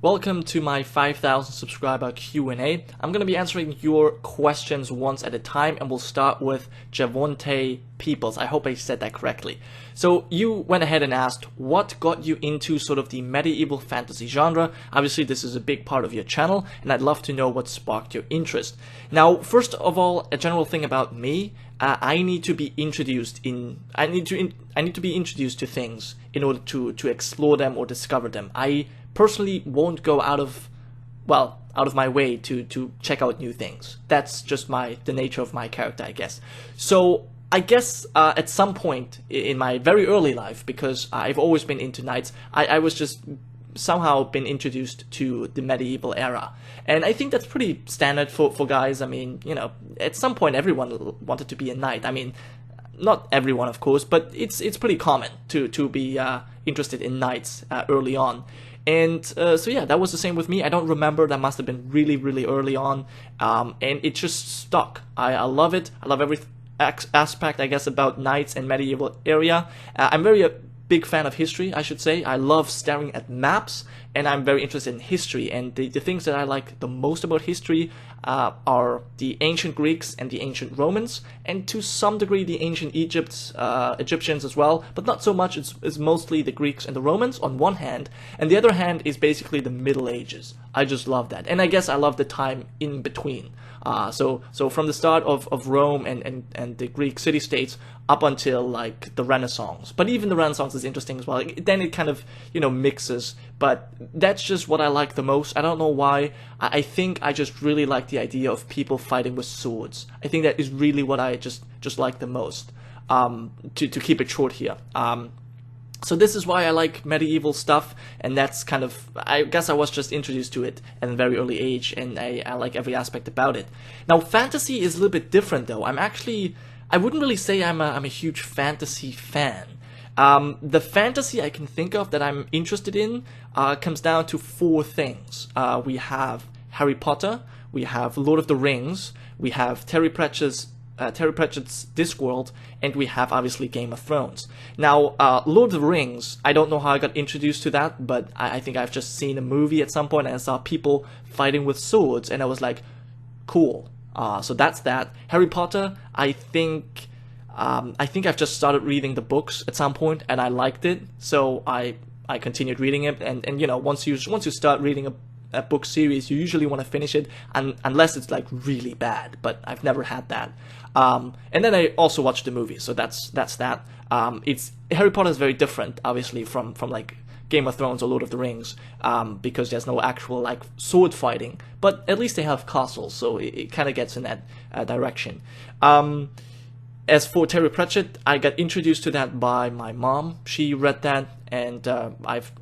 Welcome to my 5,000 subscriber Q&A. I'm going to be answering your questions once at a time, and we'll start with Javonte Peoples. I hope I said that correctly. So you went ahead and asked, what got you into sort of the medieval fantasy genre? Obviously, this is a big part of your channel, and I'd love to know what sparked your interest. Now, first of all, a general thing about me, I need to be introduced I need to be introduced to things in order to explore them or discover them. I personally won't go out of my way to check out new things. That's just the nature of my character, I guess. So I guess at some point in my very early life, because I've always been into knights, I was just somehow been introduced to the medieval era. And I think that's pretty standard for guys. I mean, you know, at some point everyone wanted to be a knight. I mean, not everyone, of course, but it's pretty common to be interested in knights early on. And so yeah, that was the same with me. I don't remember, that must have been really, really early on. And it just stuck. I love it. I love every aspect, I guess, about knights and medieval area. I'm very big fan of history, I should say. I love staring at maps, and I'm very interested in history. And the things that I like the most about history are the ancient Greeks and the ancient Romans, and to some degree the ancient Egyptians as well, but not so much. It's mostly the Greeks and the Romans on one hand, and the other hand is basically the Middle Ages. I just love that, and I guess I love the time in between. So from the start of Rome and the Greek city-states up until like the Renaissance. But even the Renaissance is interesting as well. Then it kind of, you know, mixes. But that's just what I like the most. I don't know why. I think I just really like the idea of people fighting with swords. I think that is really what I just like the most. To keep it short here. So this is why I like medieval stuff, and that's kind of, I guess I was just introduced to it at a very early age, and I like every aspect about it. Now, fantasy is a little bit different, though. I wouldn't really say I'm a huge fantasy fan. The fantasy I can think of that I'm interested in comes down to four things. We have Harry Potter, we have Lord of the Rings, we have Terry Pratchett's Discworld, and we have obviously Game of Thrones. Now, Lord of the Rings, I don't know how I got introduced to that, but I think I've just seen a movie at some point and I saw people fighting with swords, and I was like, cool. So that's that. Harry Potter, I think I've just started reading the books at some point, and I liked it, so I continued reading it, and you know, once you start reading a book series, you usually want to finish it, unless it's like really bad, but I've never had that. And then I also watched the movie, so that's that. Harry Potter is very different, obviously, from like Game of Thrones or Lord of the Rings, because there's no actual like sword fighting, but at least they have castles, so it kind of gets in that direction. As for Terry Pratchett, I got introduced to that by my mom. She read that, and I've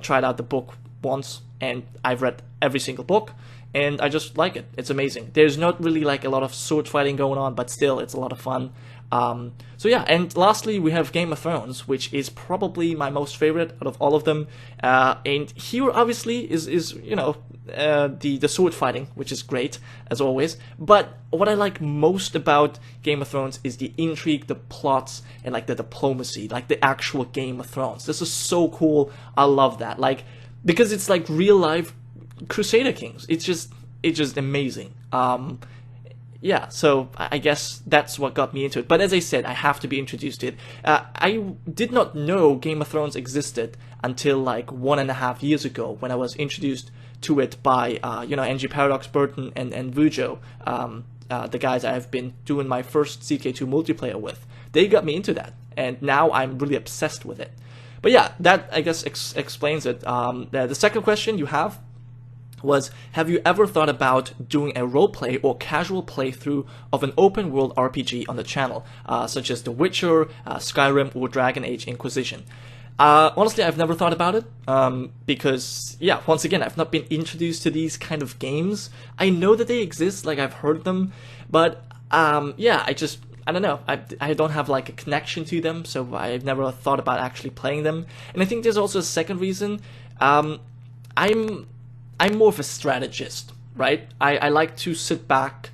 tried out the book once, and I've read every single book, and I just like it. It's amazing. There's not really like a lot of sword fighting going on, but still, it's a lot of fun. So yeah, and lastly, we have Game of Thrones, which is probably my most favorite out of all of them. And here, obviously, is the sword fighting, which is great, as always. But what I like most about Game of Thrones is the intrigue, the plots, and like the diplomacy, like the actual Game of Thrones. This is so cool. I love that. Like, because it's like real life Crusader Kings. It's just amazing. Yeah, so I guess that's what got me into it. But as I said, I have to be introduced to it. I did not know Game of Thrones existed until like 1.5 years ago, when I was introduced to it by NG Paradox, Burton, and Vujo, the guys I've been doing my first CK2 multiplayer with. They got me into that, and now I'm really obsessed with it. But yeah, that I guess explains it. The second question you have was, have you ever thought about doing a roleplay or casual playthrough of an open world RPG on the channel, such as The Witcher, Skyrim, or Dragon Age Inquisition? Honestly, I've never thought about it, because, yeah, once again, I've not been introduced to these kind of games. I know that they exist, like I've heard them, but yeah, I don't know, I don't have like a connection to them, so I've never thought about actually playing them. And I think there's also a second reason. I'm more of a strategist, right? I like to sit back,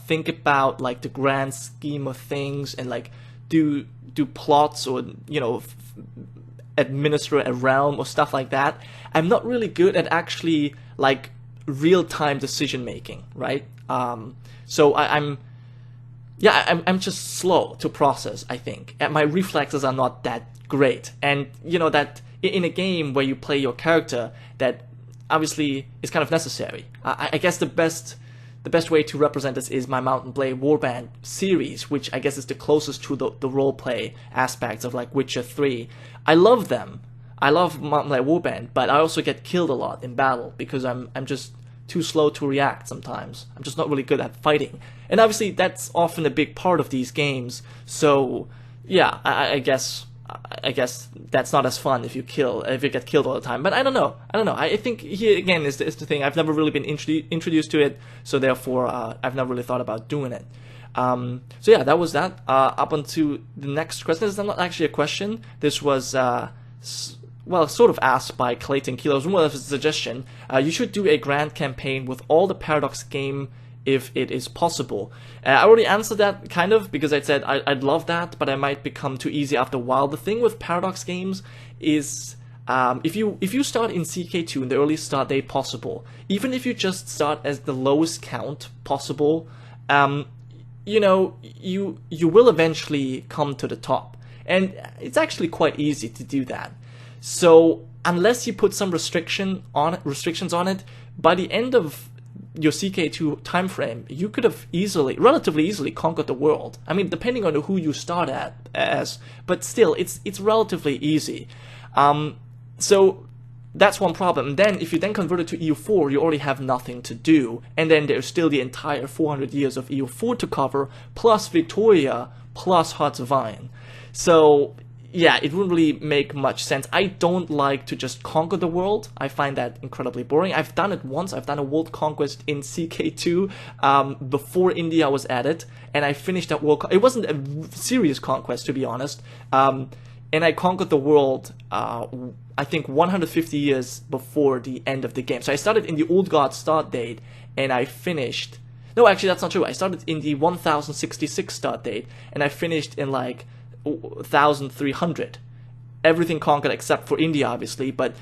think about like the grand scheme of things, and like do plots, or administer a realm or stuff like that. I'm not really good at actually like real-time decision making, right? So I'm just slow to process, I think, and my reflexes are not that great. And you know that in a game where you play your character, that obviously is kind of necessary. I guess the best way to represent this is my Mount and Blade Warband series, which I guess is the closest to the roleplay aspects of like Witcher 3. I love them. I love Mount and Blade Warband, but I also get killed a lot in battle because I'm just too slow to react sometimes. I'm just not really good at fighting. And obviously that's often a big part of these games. So yeah, I guess that's not as fun if you get killed all the time. But I don't know. I think here again is the thing. I've never really been introduced to it, so therefore I've never really thought about doing it. So yeah, that was that. Up onto the next question. This is not actually a question. This was well, sort of asked by Clayton Kilo. It was more of a suggestion. You should do a grand campaign with all the Paradox game if it is possible. I already answered that kind of because I said I'd love that, but I might become too easy after a while. The thing with Paradox games is if you start in CK2 in the earliest start date possible, even if you just start as the lowest count possible, you know, you will eventually come to the top, and it's actually quite easy to do that. So unless you put some restrictions on it, by the end of your CK2 time frame, you could have relatively easily conquered the world. I mean, depending on who you start as, but still, it's relatively easy. So that's one problem. And then if you then convert it to EU4, you already have nothing to do, and then there's still the entire 400 years of EU4 to cover, plus Victoria, plus Hearts of Iron. So yeah, it wouldn't really make much sense. I don't like to just conquer the world. I find that incredibly boring. I've done it once. I've done a world conquest in CK2 before India was added, and I finished that world. It wasn't a serious conquest, to be honest. And I conquered the world, I think 150 years before the end of the game. So I started in the Old Guard start date, and I finished... No, actually, that's not true. I started in the 1066 start date, and I finished in like 1300. Everything conquered except for India, obviously, but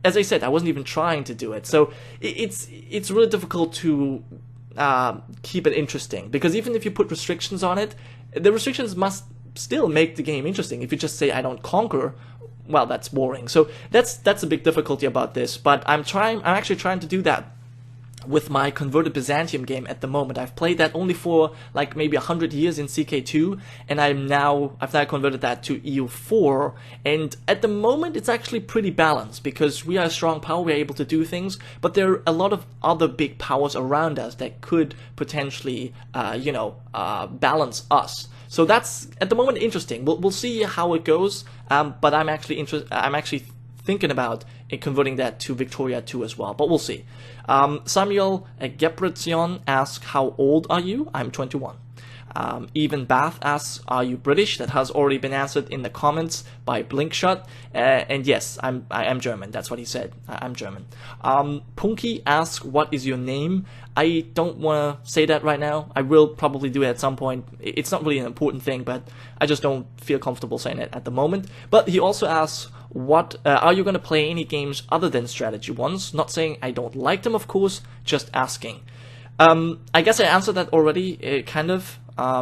as I said, I wasn't even trying to do it. So it's really difficult to keep it interesting, because even if you put restrictions on it, the restrictions must still make the game interesting. If you just say I don't conquer, well, that's boring. So that's a big difficulty about this, but I'm actually trying to do that with my converted Byzantium game at the moment. I've played that only for like maybe 100 years in CK2, and I've now converted that to EU4, and at the moment it's actually pretty balanced because we are a strong power, we're able to do things, but there are a lot of other big powers around us that could potentially balance us. So that's at the moment interesting. We'll see how it goes, but I'm actually thinking about converting that to Victoria 2 as well, but we'll see. Samuel Gebretzion asks, how old are you? I'm 21. Even Bath asks, are you British? That has already been answered in the comments by Blinkshot. And yes, I am German. That's what he said. I'm German. Punky asks, what is your name? I don't want to say that right now. I will probably do it at some point. It's not really an important thing, but I just don't feel comfortable saying it at the moment. But he also asks, what are you going to play any games other than strategy ones? Not saying I don't like them, of course, just asking. I guess I answered that already, kind of. I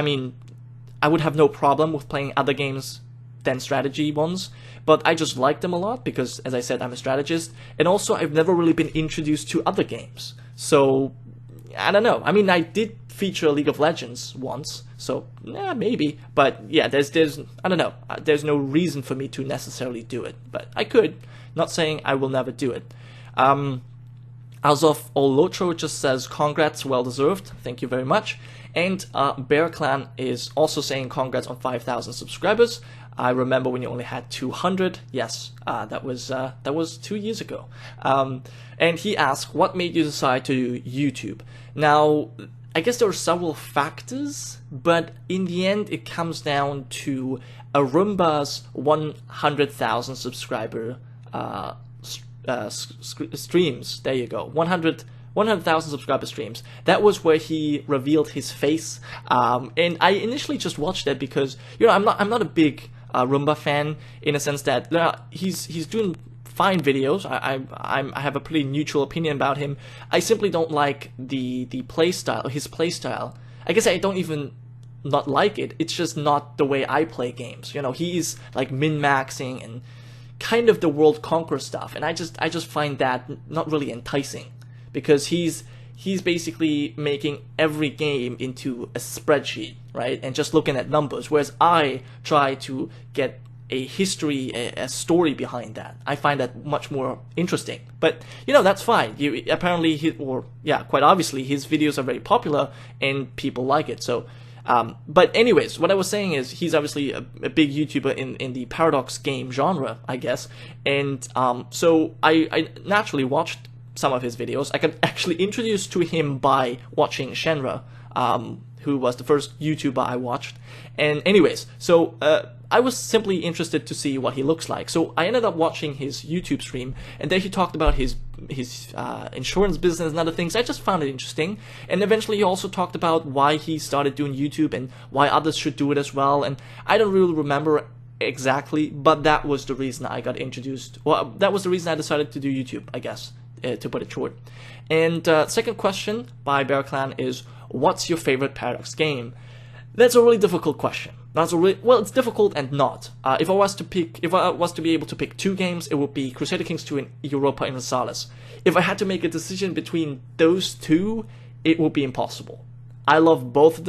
mean, I would have no problem with playing other games than strategy ones, but I just like them a lot because, as I said, I'm a strategist, and also I've never really been introduced to other games. So, I don't know. I mean, I did feature League of Legends once, so yeah, maybe. But yeah, there's I don't know. There's no reason for me to necessarily do it, but I could. Not saying I will never do it. Azov Olotro just says, congrats, well deserved. Thank you very much. And Bear Clan is also saying congrats on 5,000 subscribers. I remember when you only had 200. Yes, that was 2 years ago. And he asked, what made you decide to do YouTube? Now, I guess there are several factors, but in the end, it comes down to Arumba's 100,000 subscriber streams. There you go. 100,000 subscriber streams. That was where he revealed his face, and I initially just watched that because, you know, I'm not a big Roomba fan in a sense that he's doing fine videos. I have a pretty neutral opinion about him. I simply don't like the play style, his play style. I guess I don't even not like it. It's just not the way I play games. You know, he's like min-maxing and kind of the world conquer stuff, and I just find that not really enticing, because he's basically making every game into a spreadsheet, right? And just looking at numbers, whereas I try to get a history, a story behind that. I find that much more interesting. But, you know, that's fine. Apparently, quite obviously, his videos are very popular and people like it. So, but anyways, what I was saying is he's obviously a big YouTuber in the paradox game genre, I guess. And so I naturally watched some of his videos. I got actually introduced to him by watching Shenra, who was the first YouTuber I watched. And anyways, so I was simply interested to see what he looks like. So I ended up watching his YouTube stream, and there he talked about his insurance business and other things. I just found it interesting. And eventually he also talked about why he started doing YouTube and why others should do it as well. And I don't really remember exactly, but that was the reason I got introduced. Well, that was the reason I decided to do YouTube, I guess, to put it short. And second question by Bear Clan is, what's your favorite Paradox game? That's a really difficult question. Well, it's difficult and not. If I was to be able to pick two games, it would be Crusader Kings 2 and Europa Universalis. If I had to make a decision between those two, it would be impossible. I love both of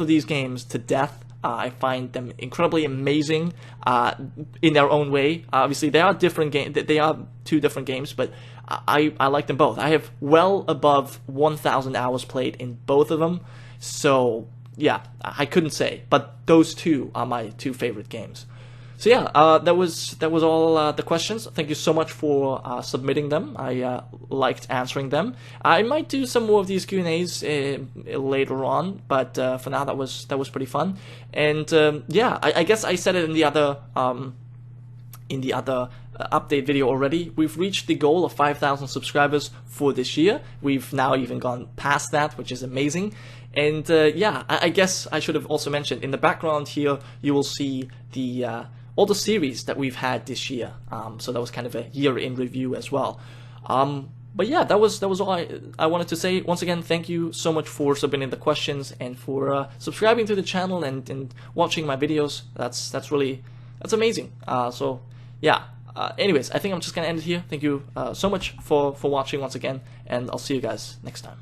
these games to death. I find them incredibly amazing in their own way. Obviously, they are different games. They are two different games, but I like them both. I have well above 1,000 hours played in both of them. So yeah, I couldn't say, but those two are my two favorite games. So yeah, that was all the questions. Thank you so much for submitting them. I liked answering them. I might do some more of these Q&As later on, but for now that was pretty fun. And yeah, I guess I said it in the other update video already. We've reached the goal of 5,000 subscribers for this year. We've now even gone past that, which is amazing. And yeah, I guess I should have also mentioned in the background here, you will see the all the series that we've had this year. So that was kind of a year in review as well. But yeah, that was all I wanted to say. Once again, thank you so much for submitting the questions and for subscribing to the channel and watching my videos. That's amazing. So yeah. Anyways, I think I'm just gonna end it here. Thank you so much for watching once again, and I'll see you guys next time.